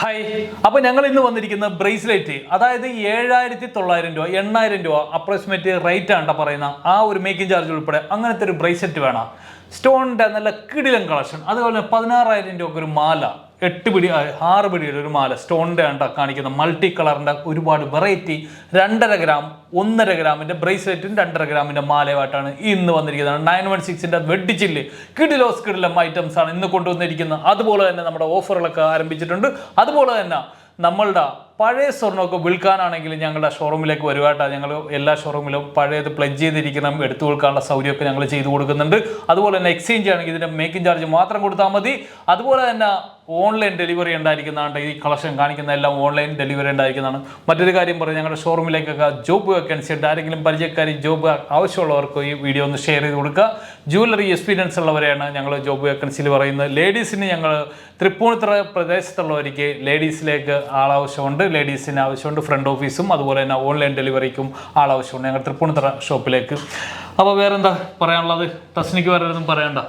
Hi, അപ്പോൾ ഞങ്ങൾ ഇന്ന് വന്നിരിക്കുന്ന ബ്രേസ്ലെറ്റ്, അതായത് 7,900 രൂപ 8,000 രൂപ അപ്രോക്സിമേറ്റ് റേറ്റ് ആണ് പറയുന്ന ആ ഒരു മേക്കിംഗ് ചാർജ് ഉൾപ്പെടെ അങ്ങനത്തെ ഒരു ബ്രേസ്ലെറ്റ് വേണം. സ്റ്റോണിൻ്റെ നല്ല കിടിലൻ കളക്ഷൻ. അതുപോലെ 16,000 രൂപയ്ക്ക് ഒരു മാല, 8 പിടി 6 പിടിയുടെ ഒരു മാല സ്റ്റോണിൻ്റെ ആണ് കാണിക്കുന്ന മൾട്ടി കളറിൻ്റെ ഒരുപാട് വെറൈറ്റി 2.5 ഗ്രാം 1.5 ഗ്രാമിൻ്റെ ബ്രേസ്ലെറ്റും 2.5 ഗ്രാമിൻ്റെ മാലയുമായിട്ടാണ് ഇന്ന് വന്നിരിക്കുന്നത്. 916ൻ്റെ വെഡിച്ചില് കിടിലം ഐറ്റംസ് ആണ് ഇന്ന് കൊണ്ടുവന്നിരിക്കുന്നത്. അതുപോലെ തന്നെ നമ്മുടെ ഓഫറുകളൊക്കെ ആരംഭിച്ചിട്ടുണ്ട്. അതുപോലെ തന്നെ നമ്മളുടെ പഴയ സ്വർണ്ണമൊക്കെ വിൽക്കാനാണെങ്കിൽ ഞങ്ങളുടെ ഷോറൂമിലേക്ക് വരുവായിട്ടാണ്. ഞങ്ങൾ എല്ലാ ഷോറൂമിലും പഴയത് പ്ലജ് ചെയ്തിരിക്കണം, എടുത്തു കൊടുക്കാനുള്ള സൗകര്യമൊക്കെ ഞങ്ങൾ ചെയ്തു കൊടുക്കുന്നുണ്ട്. അതുപോലെ തന്നെ എക്സ്ചേഞ്ച് ആണെങ്കിൽ ഇതിൻ്റെ മേക്കിംഗ് ചാർജ് മാത്രം കൊടുത്താൽ മതി. അതുപോലെ തന്നെ ഓൺലൈൻ ഡെലിവറി ഉണ്ടായിരിക്കുന്നതാണ്. ഈ കളക്ഷൻ കാണിക്കുന്ന എല്ലാം ഓൺലൈൻ ഡെലിവറി ഉണ്ടായിരിക്കുന്നതാണ്. മറ്റൊരു കാര്യം പറയും, ഞങ്ങളുടെ ഷോറൂമിലേക്കൊക്കെ ജോബ് വേക്കൻസി ഉണ്ട്. ആരെങ്കിലും പരിചയക്കാരി ജോബ് ആവശ്യമുള്ളവർക്ക് ഈ വീഡിയോ ഒന്ന് ഷെയർ ചെയ്ത് കൊടുക്കുക. ജ്വല്ലറി എക്സ്പീരിയൻസ് ഉള്ളവരെയാണ് ഞങ്ങൾ ജോബ് വേക്കൻസിയിൽ പറയുന്നത്. ലേഡീസിന് ഞങ്ങൾ തൃപ്പൂണിത്തുറ പ്രദേശത്തുള്ളവർക്ക് ലേഡീസിലേക്ക് ആളാവശ്യമുണ്ട്. ലേഡീസിന് ആവശ്യമുണ്ട്. ഫ്രണ്ട് ഓഫീസും അതുപോലെ തന്നെ ഓൺലൈൻ ഡെലിവറിക്കും ആളാവശ്യമുണ്ട് ഞങ്ങൾ തൃപ്പൂണിത്തുറ ഷോപ്പിലേക്ക്. അപ്പോൾ വേറെന്താ പറയാനുള്ളത്? തസ്നിക്ക് വേറെ ഒന്നും പറയണ്ട,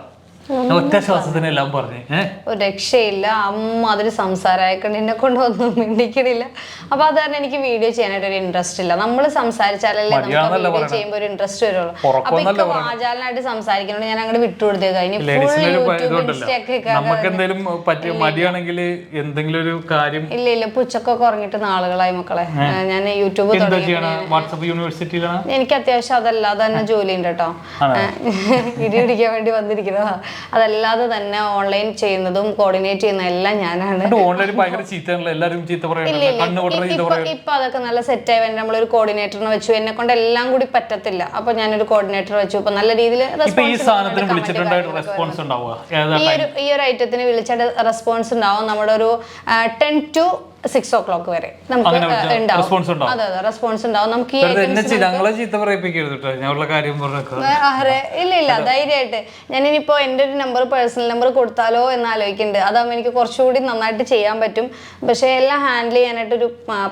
ഒറ്റ ശ്വാസത്തിനെല്ലാം പറഞ്ഞേ. ഒരു രക്ഷയില്ല, അമ്മ അതൊരു സംസാരമായിക്കൊണ്ട് എന്നെ കൊണ്ട് ഒന്നും മിണ്ടിക്കണില്ല. അപ്പൊ അത് കാരണം എനിക്ക് വീഡിയോ ചെയ്യാനായിട്ട് ഒരു ഇൻട്രസ്റ്റ് ഇല്ല. നമ്മൾ സംസാരിച്ചാലല്ലേ നമുക്ക് വീഡിയോ ചെയ്യുമ്പോൾ ഒരു ഇൻട്രസ്റ്റ് വരുള്ളൂ. അപ്പൊ ഇപ്പൊ വാചാലനായിട്ട് സംസാരിക്കുന്നോണ്ട് ഞാൻ അങ്ങോട്ട് വിട്ടുകൊടുത്തേക്കാം. ഇനി ഇല്ല പുച്ചക്കൊക്കെ ഉറങ്ങിട്ട് നാളുകളായി മക്കളെ. ഞാൻ യൂട്യൂബ് എനിക്ക് അത്യാവശ്യം അതല്ലാതെ തന്നെ ജോലി ഉണ്ട് കേട്ടോ. ഇടി പിടിക്കാൻ വേണ്ടി വന്നിരിക്കുന്നതാ. അതല്ലാതെ തന്നെ ഓൺലൈൻ ചെയ്യുന്നതും കോർഡിനേറ്റ് ചെയ്യുന്നതും എല്ലാം ഞാനാണ്. ഇപ്പൊ അതൊക്കെ നല്ല സെറ്റ് ആയി. നമ്മളൊരു കോർഡിനേറ്ററിനെ വെച്ചു. എന്നെ കൊണ്ട് എല്ലാം കൂടി പറ്റത്തില്ല. അപ്പൊ ഞാനൊരു കോർഡിനേറ്റർ വെച്ചു. ഇപ്പൊ നല്ല രീതിയിൽ ഈ ഒരു ഐറ്റത്തിന് വിളിച്ചിട്ട് റെസ്പോൺസ് ഉണ്ടാവും. നമ്മുടെ ഒരു 10 to 6 o'clock വരെ നമുക്ക് അതെ റെസ്പോൺസ് ഉണ്ടാവും. നമുക്ക് ഇല്ല ധൈര്യമായിട്ട് ഞാനിപ്പോ എന്റെ ഒരു നമ്പർ പേഴ്സണൽ നമ്പർ കൊടുത്താലോ എന്ന് ആലോചിക്കുന്നുണ്ട്. അതാകുമ്പോൾ എനിക്ക് കുറച്ചുകൂടി നന്നായിട്ട് ചെയ്യാൻ പറ്റും. പക്ഷെ എല്ലാം ഹാൻഡിൽ ചെയ്യാനായിട്ട് ഒരു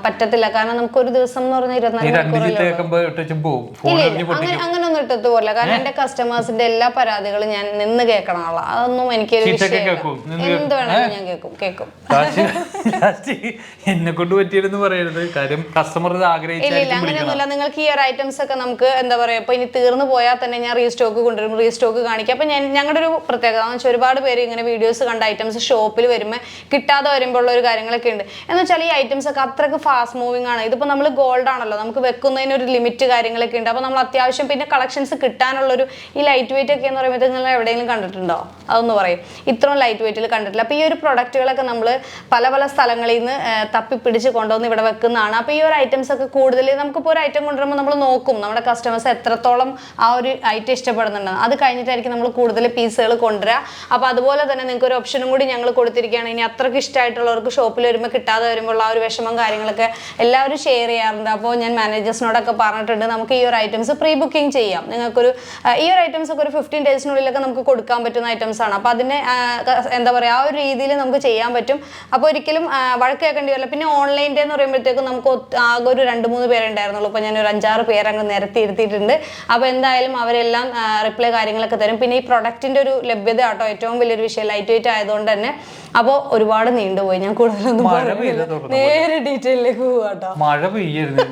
പറ്റത്തില്ല. കാരണം നമുക്ക് ഒരു ദിവസം എന്ന് പറഞ്ഞാൽ 24 മണിക്കൂർ അങ്ങനൊന്നും ഇട്ടത്ത് പോലില്ല. കാരണം എന്റെ കസ്റ്റമേഴ്സിന്റെ എല്ലാ പരാതികളും ഞാൻ നിന്ന് കേൾക്കണമല്ല. അതൊന്നും എനിക്കൊരു എന്ത് വേണമെങ്കിലും ഞാൻ കേൾക്കും. എന്നെ കൊണ്ട് പറ്റിയെന്ന് പറയരുത്. കാര്യം കസ്റ്റമർ അങ്ങനെയൊന്നുമില്ല. നിങ്ങൾക്ക് ഈ ഒരു ഐറ്റംസ് ഒക്കെ നമുക്ക് എന്താ പറയാ, ഇപ്പൊ ഇനി തീർന്നു പോയാൽ തന്നെ ഞാൻ റീസ്റ്റോക്ക് കൊണ്ടുവരും, റീസ്റ്റോക്ക് കാണിക്കാം. അപ്പൊ ഞങ്ങളുടെ ഒരു പ്രത്യേകത എന്ന് വെച്ചാൽ ഒരുപാട് പേര് ഇങ്ങനെ വീഡിയോസ് കണ്ട ഐറ്റംസ് ഷോപ്പിൽ വരുമ്പോൾ കിട്ടാതെ വരുമ്പോൾ ഉള്ള ഒരു കാര്യങ്ങളൊക്കെ ഉണ്ട്. എന്ന് വെച്ചാൽ ഈ ഐറ്റംസ് ഒക്കെ അത്രക്ക് ഫാസ്റ്റ് മൂവിങ് ആണ്. ഇതിപ്പോ നമ്മൾ ഗോൾഡ് ആണല്ലോ, നമുക്ക് വെക്കുന്നതിന് ഒരു ലിമിറ്റ് കാര്യങ്ങളൊക്കെ ഉണ്ട്. അപ്പൊ നമ്മൾ അത്യാവശ്യം പിന്നെ കളക്ഷൻസ് കിട്ടാനുള്ളൊരു ഈ ലൈറ്റ് വെയിറ്റ് ഒക്കെ എന്ന് പറയുമ്പോൾ നിങ്ങൾ എവിടെയെങ്കിലും കണ്ടിട്ടുണ്ടോ? അതൊന്ന് പറയും. ഇത്രയും ലൈറ്റ് വെയിറ്റിൽ കണ്ടിട്ടില്ല. അപ്പൊ ഈ ഒരു പ്രൊഡക്റ്റുകളൊക്കെ നമ്മൾ പല പല സ്ഥലങ്ങളിൽ നിന്ന് തപ്പിപ്പിടിച്ച് കൊണ്ടുവന്ന് ഇവിടെ വെക്കുന്നതാണ്. അപ്പോൾ ഈ ഒരു ഐറ്റംസ് ഒക്കെ കൂടുതൽ നമുക്കിപ്പോൾ ഒരു ഐറ്റം കൊണ്ടുവരുമ്പോൾ നമ്മൾ നോക്കും നമ്മുടെ കസ്റ്റമേഴ്സ് എത്രത്തോളം ആ ഒരു ഐറ്റം ഇഷ്ടപ്പെടുന്നുണ്ട്. അത് കഴിഞ്ഞിട്ടായിരിക്കും നമ്മൾ കൂടുതൽ പീസുകൾ കൊണ്ടുവരിക. അപ്പോൾ അതുപോലെ തന്നെ നിങ്ങൾക്ക് ഒരു ഓപ്ഷനും കൂടി ഞങ്ങൾ കൊടുത്തിരിക്കുകയാണ്. ഇനി അത്രയ്ക്ക് ഇഷ്ടമായിട്ടുള്ളവർക്ക് ഷോപ്പിൽ വരുമ്പോൾ കിട്ടാതെ വരുമ്പോൾ ആ ഒരു വിഷമം കാര്യങ്ങളൊക്കെ എല്ലാവരും ഷെയർ ചെയ്യാറുണ്ട്. അപ്പോൾ ഞാൻ മാനേജേഴ്സിനോടൊക്കെ പറഞ്ഞിട്ടുണ്ട് നമുക്ക് ഈ ഒരു ഐറ്റംസ് പ്രീ ബുക്കിംഗ് ചെയ്യാം. നിങ്ങൾക്കൊരു ഈ ഒരു ഐറ്റംസ് ഒക്കെ ഒരു 15 ഡേയ്സിനുള്ളിലൊക്കെ നമുക്ക് കൊടുക്കാൻ പറ്റുന്ന ഐറ്റംസ് ആണ്. അപ്പോൾ അതിന് എന്താ പറയുക, ആ ഒരു രീതിയിൽ നമുക്ക് ചെയ്യാൻ പറ്റും. അപ്പോൾ ഒരിക്കലും വഴക്ക് കേൾക്കേണ്ടി വരില്ല. പിന്നെ ഓൺലൈൻ്റെ എന്ന് പറയുമ്പോഴത്തേക്കും നമുക്ക് ആകെ ഒരു 2-3 പേരുണ്ടായിരുന്നുള്ളൂ. ഇപ്പോൾ ഞാനൊരു 5-6 പേര് അങ്ങ് നിരത്തി ഇരുത്തിയിട്ടുണ്ട്. അപ്പോൾ എന്തായാലും അവരെല്ലാം റിപ്ലൈ കാര്യങ്ങളൊക്കെ തരും. പിന്നെ ഈ പ്രൊഡക്റ്റിൻ്റെ ഒരു ലഭ്യത കേട്ടോ ഏറ്റവും വലിയൊരു വിഷയം. ലൈറ്റ് വെയിറ്റ് ആയതുകൊണ്ട് തന്നെ. അപ്പോൾ ഒരുപാട് നീണ്ടുപോയി, ഞാൻ കൂടുതലൊന്നും നേരെ ഡീറ്റെയിലേക്ക് പോവാട്ടോ. മഴ പെയ്യരുത്.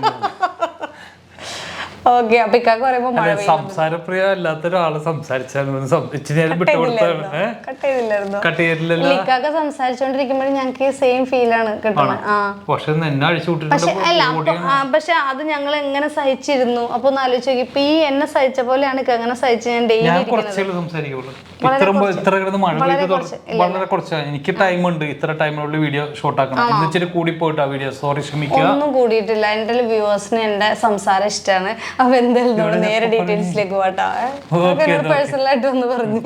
ഓക്കെ, അപ്പൊ ഇക്കാക്ക് പറയുമ്പോ സംസാരപ്രിയ അല്ലാത്ത ഒരാള് സംസാരിച്ചായിരുന്നു. ഇക്കാക്ക സംസാരിച്ചോണ്ടിരിക്കുമ്പോഴും ഞങ്ങൾക്ക് സെയിം ഫീലാണ് കിട്ടുന്നത്. പക്ഷെ അത് ഞങ്ങൾ എങ്ങനെ സഹിച്ചിരുന്നു അപ്പൊ ഒന്ന് ആലോചിച്ച് നോക്കി. ഇപ്പൊ ഈ എന്നെ സഹിച്ച പോലെയാണ് എങ്ങനെ സഹിച്ച് ഞാൻ ഡെയിലി വളരെ കുറച്ച്. എനിക്ക് ടൈം ഉണ്ട്, ഇത്ര ടൈമിനുള്ള വീഡിയോ ഷോർട്ട് ആക്കണം. ഇന്നിച്ചിരി കൂടി പോയിട്ടാ വീഡിയോ, സോറി ക്ഷമിക്കുക. ഒന്നും കൂടിയിട്ടില്ല. എന്റെ വ്യൂവേഴ്സിന് എന്റെ സംസാരം ഇഷ്ടമാണ്. അപ്പൊ എന്തായാലും നമ്മൾ നേരെ ഡീറ്റെയിൽസിലേക്ക് പോട്ടാ. പേഴ്സണലായിട്ട് ഒന്ന് പറഞ്ഞു.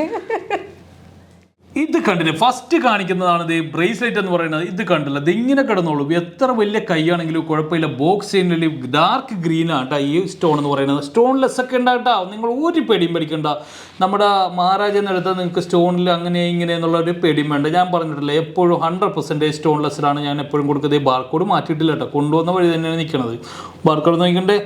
ഇത് കണ്ടില്ലേ, ഫസ്റ്റ് കാണിക്കുന്നതാണ് ഇത് ബ്രേസ്ലെറ്റ് എന്ന് പറയുന്നത്. ഇത് കണ്ടില്ല, ഇത് ഇങ്ങനെ കിടന്നോളൂ. എത്ര വലിയ കൈയാണെങ്കിലും കുഴപ്പമില്ല. ബോക്സ് ഡാർക്ക് ഗ്രീൻ ആട്ടാ ഈ സ്റ്റോൺ എന്ന് പറയുന്നത്. സ്റ്റോൺലെസ് ഒക്കെ ഉണ്ടാകട്ടാ, നിങ്ങൾ ഒരു പേടിയും പേടിക്കണ്ട. നമ്മുടെ മഹാരാജെന്ന് എടുത്താൽ നിങ്ങൾക്ക് സ്റ്റോണിൽ അങ്ങനെ ഇങ്ങനെ എന്നുള്ളൊരു പേടിയും വേണ്ട. ഞാൻ പറഞ്ഞിട്ടില്ല, എപ്പോഴും 100% സ്റ്റോൺലെസ്സിലാണ് ഞാൻ എപ്പോഴും കൊടുക്കുന്നത്. ബാർക്കോഡ് മാറ്റിയിട്ടില്ല കേട്ടോ, കൊണ്ടുവന്ന വഴി തന്നെയാണ് നിൽക്കുന്നത്. ബാർക്കോഡ് നോക്കണ്ടേ,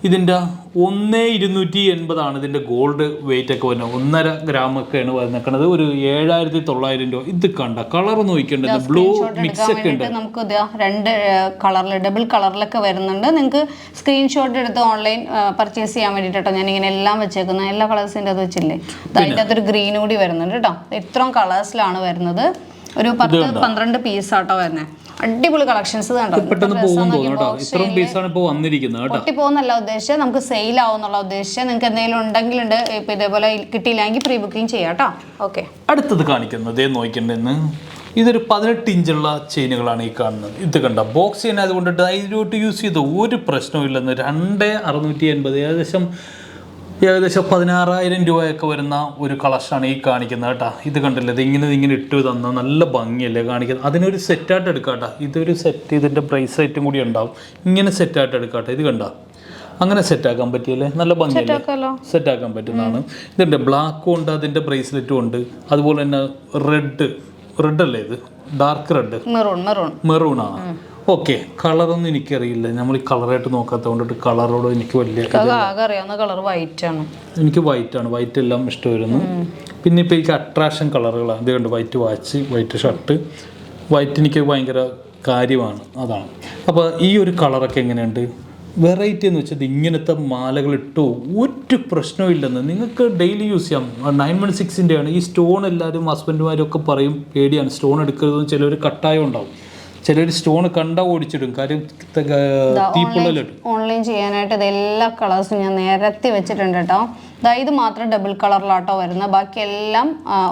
ഇതിൻ്റെ 1,280 ഇതിൻ്റെ ഗോൾഡ് വെയിറ്റ് ഒക്കെ വരുന്നത്. 1.5 ഗ്രാമൊക്കെയാണ് വന്നിരിക്കുന്നത്. ഒരു 7,900 രൂപ. ഇത് കണ്ട കളർ നോക്കിക്കേണ്ടത് ബ്ലൂ മിക്സ് ഒക്കെ ഉണ്ട്. നമുക്ക് 2 കളറിൽ ഡബിൾ കളറിലൊക്കെ വരുന്നുണ്ട്. നിങ്ങൾക്ക് സ്ക്രീൻഷോട്ട് എടുത്ത് ഓൺലൈൻ പർച്ചേസ് ചെയ്യാൻ വേണ്ടിയിട്ടോ ഞാൻ ഇങ്ങനെ എല്ലാം വെച്ചേക്കുന്നത്. എല്ലാ കളേഴ്സിൻ്റെ അത് വെച്ചില്ലേ, അതിൻ്റെ അകത്തൊരു ഗ്രീൻ കൂടി വരുന്നുണ്ട് കേട്ടോ. ഇത്രയും കളേഴ്സിലാണ് വരുന്നത്. ഒരു 10-12 പീസാട്ടോ വരുന്നത്. അടിപൊളി കളക്ഷൻസ് പൊട്ടിപ്പോന്നല്ല ഉദ്ദേശിച്ചത്, നമുക്ക് സെയിൽ ആവുന്നുള്ള ഉദ്ദേശിച്ചത്. നിങ്ങൾക്ക് എന്തെങ്കിലും ഉണ്ടെങ്കിലുണ്ട്, ഇപ്പൊ ഇതേപോലെ കിട്ടിയില്ലെങ്കിൽ പ്രീ ബുക്കിംഗ് ചെയ്യാം കേട്ടോ. ഓക്കെ, അടുത്തത് കാണിക്കുന്നത് നോക്കിണ്ടെന്ന്. ഇതൊരു 18 ഇഞ്ചുള്ള ചെയിനുകളാണ് ഈ കാണുന്നത്. ഇത് കണ്ട ബോക്സ് ചെയിൻ അതുകൊണ്ട് ധൈര്യമായിട്ട് യൂസ് ചെയ്ത് ഒരു പ്രശ്നവും ഇല്ലെന്ന്. 2,680 ഏകദേശം 16,000 രൂപയൊക്കെ വരുന്ന ഒരു കളക്ഷനാണ് ഈ കാണിക്കുന്നത് കേട്ടോ. ഇത് കണ്ടില്ലേ, ഇതിങ്ങനെ ഇട്ട് തന്ന നല്ല ഭംഗിയല്ലേ കാണിക്കുന്നത്. അതിനൊരു സെറ്റായിട്ട് എടുക്കാം കേട്ടോ. ഇതൊരു സെറ്റ്, ഇതിൻ്റെ ബ്രേസ്ലെറ്റും കൂടി ഉണ്ടാവും. ഇങ്ങനെ സെറ്റായിട്ട് എടുക്കാം കേട്ടോ. ഇത് കണ്ട അങ്ങനെ സെറ്റാക്കാൻ പറ്റിയല്ലേ, നല്ല ഭംഗിയല്ലേ, സെറ്റാക്കാൻ പറ്റുന്നതാണ്. ഇതുണ്ട് ബ്ലാക്കും ഉണ്ട്, അതിൻ്റെ ബ്രേസ്ലെറ്റും ഉണ്ട്. അതുപോലെ തന്നെ റെഡ് അല്ലേ, ഇത് ഡാർക്ക് റെഡ്, മെറൂണാണ്. ഓക്കെ, കളറൊന്നും എനിക്കറിയില്ല, നമ്മൾ ഈ കളറായിട്ട് നോക്കാത്ത കൊണ്ടിട്ട് കളറോട് എനിക്ക് വലിയ എനിക്ക് വൈറ്റ് എല്ലാം ഇഷ്ടമായിരുന്നു. പിന്നെ ഇപ്പം എനിക്ക് അട്രാക്ഷൻ കളറുകളാണ്. ഇത് കണ്ട് white watch, white shirt, white എനിക്ക് ഭയങ്കര കാര്യമാണ്, അതാണ്. അപ്പോൾ ഈ ഒരു കളറൊക്കെ എങ്ങനെയുണ്ട്, വെറൈറ്റി എന്ന് വെച്ചാൽ ഇങ്ങനത്തെ മാലകൾ ഇട്ടോ ഒരു പ്രശ്നവും ഇല്ലെന്ന്. നിങ്ങൾക്ക് ഡെയിലി യൂസ് ചെയ്യാം. 916 ആണ് ഈ സ്റ്റോൺ. എല്ലാവരും ഹസ്ബൻഡുമാരും ഒക്കെ പറയും പേടിയാണ് സ്റ്റോൺ എടുക്കരുതെന്ന്. ചിലർ കട്ടായം ഉണ്ടാവും, ചിലർ സ്റ്റോൺ കണ്ടാ ഓടിച്ചിടും, കാര്യം തീപ്പൊള്ളലിടും. ഓൺലൈൻ ചെയ്യാനായിട്ട് ഇത് എല്ലാ കളേഴ്സും ഞാൻ നേരത്തെ വെച്ചിട്ടുണ്ട് കേട്ടോ. ഇത് മാത്രം ഡബിൾ കളറിലാട്ടോ വരുന്നത്, ബാക്കിയെല്ലാം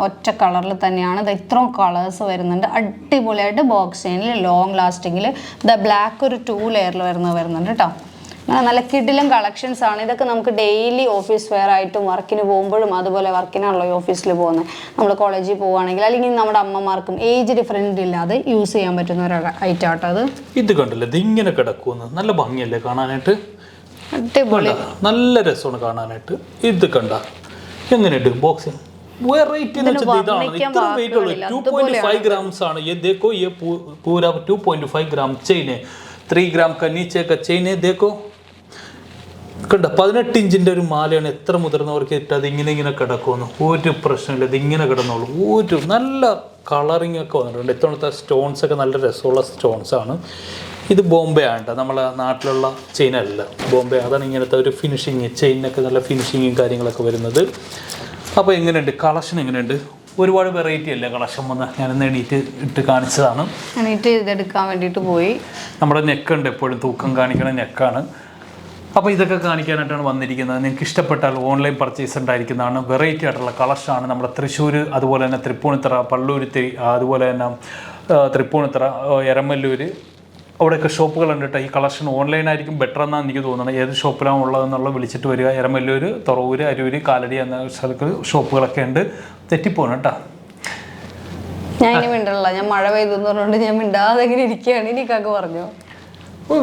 ഒറ്റ കളറിൽ തന്നെയാണ്. ഇത് ഇത്രയും കളേഴ്സ് വരുന്നുണ്ട്. അടിപൊളിയായിട്ട് ബോക്സ് ചെയിനിൽ ലോങ് ലാസ്റ്റിങ്ങിൽ ബ്ലാക്ക് ഒരു 2 ലെയറിൽ വരുന്നുണ്ട് കേട്ടോ. നല്ല കിഡിലും കളക്ഷൻസ് ആണ്. ഇതൊക്കെ നമുക്ക് ഡെയിലി ഓഫീസ് വെയർ ആയിട്ടും വർക്കിന് പോകുമ്പോഴും, അതുപോലെ വർക്കിനാണല്ലോ ഈ ഓഫീസിൽ പോകുന്നത്, നമ്മൾ കോളേജിൽ പോവുകയാണെങ്കിൽ അല്ലെങ്കിൽ നമ്മുടെ അമ്മമാർക്കും ഏജ് ഡിഫറൻറ്റ് ഇല്ലാതെ യൂസ് ചെയ്യാൻ പറ്റുന്ന ഒരു ഐറ്റം ആട്ടോ അത്. ഇത് കണ്ടില്ലേ, ഇത് ഇങ്ങനെ കിടക്കുന്നു, നല്ല ഭംഗിയല്ലേ കാണാനായിട്ട്, അടിപൊളി, നല്ല രസമാണ് കാണാനായിട്ട്. ഇത് കണ്ട എങ്ങനെയുണ്ട് ബോക്സ്, വെറൈറ്റി എന്ന് വെച്ചാൽ ഇതാണ്. ഇത്ര വെയിറ്റ് ഉള്ളൂ, 2.5 grams ആണ്. ये देखो, ये पूरा 2.5 gram ചെയിൻ, 3 gram का नीचे का ചെയിൻ देखो. കണ്ട 18 ഇഞ്ചിൻ്റെ ഒരു മാലയാണ്. എത്ര മുതിർന്നവർക്ക് ഇട്ടത് ഇങ്ങനെ കിടക്കുമെന്ന് ഒരു പ്രശ്നമില്ല. ഇത് ഇങ്ങനെ കിടന്നോളൂ. ഒരു നല്ല കളറിങ് ഒക്കെ വന്നിട്ടുണ്ട്. ഇത്തവണത്തെ സ്റ്റോൺസ് ഒക്കെ നല്ല രസമുള്ള സ്റ്റോൺസ് ആണ്. ഇത് ബോംബെ ആണ്, നമ്മളെ നാട്ടിലുള്ള ചെയിനല്ല, ബോംബെ. അതാണ് ഇങ്ങനത്തെ ഒരു ഫിനിഷിങ്, ചെയിനൊക്കെ നല്ല ഫിനിഷിങ്ങും കാര്യങ്ങളൊക്കെ വരുന്നത്. അപ്പോൾ എങ്ങനെയുണ്ട് കളക്ഷൻ, എങ്ങനെയുണ്ട്? ഒരുപാട് വെറൈറ്റി അല്ലേ കളക്ഷൻ വന്ന് ഞാനിന്ന് എണീറ്റ് ഇട്ട് കാണിച്ചതാണ്. എണീറ്റ് ഇതെടുക്കാൻ വേണ്ടിയിട്ട് പോയി. നമ്മുടെ നെക്കുണ്ട്, എപ്പോഴും തൂക്കം കാണിക്കണ നെക്കാണ്. അപ്പോൾ ഇതൊക്കെ കാണിക്കാനായിട്ടാണ് വന്നിരിക്കുന്നത്. നിങ്ങൾക്ക് ഇഷ്ടപ്പെട്ടാൽ ഓൺലൈൻ പർച്ചേസ് ഉണ്ടായിരിക്കുന്നതാണ്. വെറൈറ്റി ആയിട്ടുള്ള കളക്ഷനാണ്. നമ്മുടെ തൃശ്ശൂർ, അതുപോലെ തന്നെ തൃപ്പൂണിത്തറ, പള്ളൂരുത്തിരി, അതുപോലെ തന്നെ തൃപ്പൂണിത്തറ, എരമല്ലൂർ, അവിടെയൊക്കെ ഷോപ്പുകളുണ്ട് കേട്ടോ. ഈ കളക്ഷൻ ഓൺലൈനായിരിക്കും ബെറ്റർ എന്നാണ് എനിക്ക് തോന്നുന്നത്. ഏത് ഷോപ്പിലാണ് ഉള്ളതെന്നുള്ള വിളിച്ചിട്ട് വരിക. എരമല്ലൂർ, തുറവൂർ, അരൂർ, കാലടി എന്ന സ്ഥലത്ത് ഷോപ്പുകളൊക്കെ ഉണ്ട്. തെറ്റിപ്പോണം കേട്ടോ. ഞാൻ ഇനി മിണ്ടല്ല, ഞാൻ മഴ പെയ്തെന്ന് പറഞ്ഞുകൊണ്ട് ഞാൻ മിണ്ടാതെ എങ്ങനെ ഇരിക്കുകയാണ്. എനിക്കൊക്കെ പറഞ്ഞു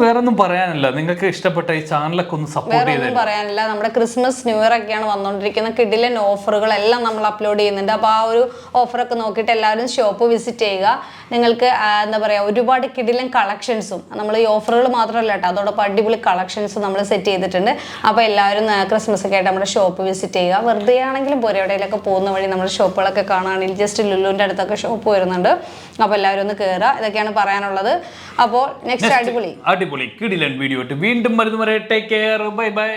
വേറെ ഒന്നും പറയാനില്ല. നിങ്ങൾക്ക് ഇഷ്ടപ്പെട്ട ഈ ചാനലൊക്കെ ഒന്ന് സപ്പോർട്ട് ചെയ്ത് പറയാനില്ല. നമ്മുടെ ക്രിസ്മസ് ന്യൂ ഇയർ ഒക്കെയാണ് വന്നുകൊണ്ടിരിക്കുന്ന കിഡിലൻ ഓഫറുകളെല്ലാം നമ്മൾ അപ്ലോഡ് ചെയ്യുന്നുണ്ട്. അപ്പോൾ ആ ഒരു ഓഫറൊക്കെ നോക്കിയിട്ട് എല്ലാവരും ഷോപ്പ് വിസിറ്റ് ചെയ്യുക. നിങ്ങൾക്ക് എന്താ പറയുക, ഒരുപാട് കിഡിലൻ കളക്ഷൻസും നമ്മൾ ഈ ഓഫറുകൾ മാത്രമല്ല കേട്ടോ, അതോടൊപ്പം അടിപൊളി കളക്ഷൻസ് നമ്മൾ സെറ്റ് ചെയ്തിട്ടുണ്ട്. അപ്പോൾ എല്ലാവരും ക്രിസ്മസ് ഒക്കെ ആയിട്ട് നമ്മുടെ ഷോപ്പ് വിസിറ്റ് ചെയ്യുക. വെറുതെ ആണെങ്കിലും പോരെ, എവിടെയെങ്കിലൊക്കെ പോകുന്ന വഴി നമ്മുടെ ഷോപ്പുകളൊക്കെ കാണുകയാണെങ്കിൽ ജസ്റ്റ് ലുലുവിൻ്റെ അടുത്തൊക്കെ ഷോപ്പ് വരുന്നുണ്ട്. അപ്പോൾ എല്ലാവരും ഒന്ന് കയറുക. ഇതൊക്കെയാണ് പറയാനുള്ളത്. അപ്പോൾ നെക്സ്റ്റ് അടിപൊളി കിടിലൻ വീഡിയോ വീണ്ടും വരുന്നവരെ ടേക്ക് കെയർ, ബൈ ബൈ.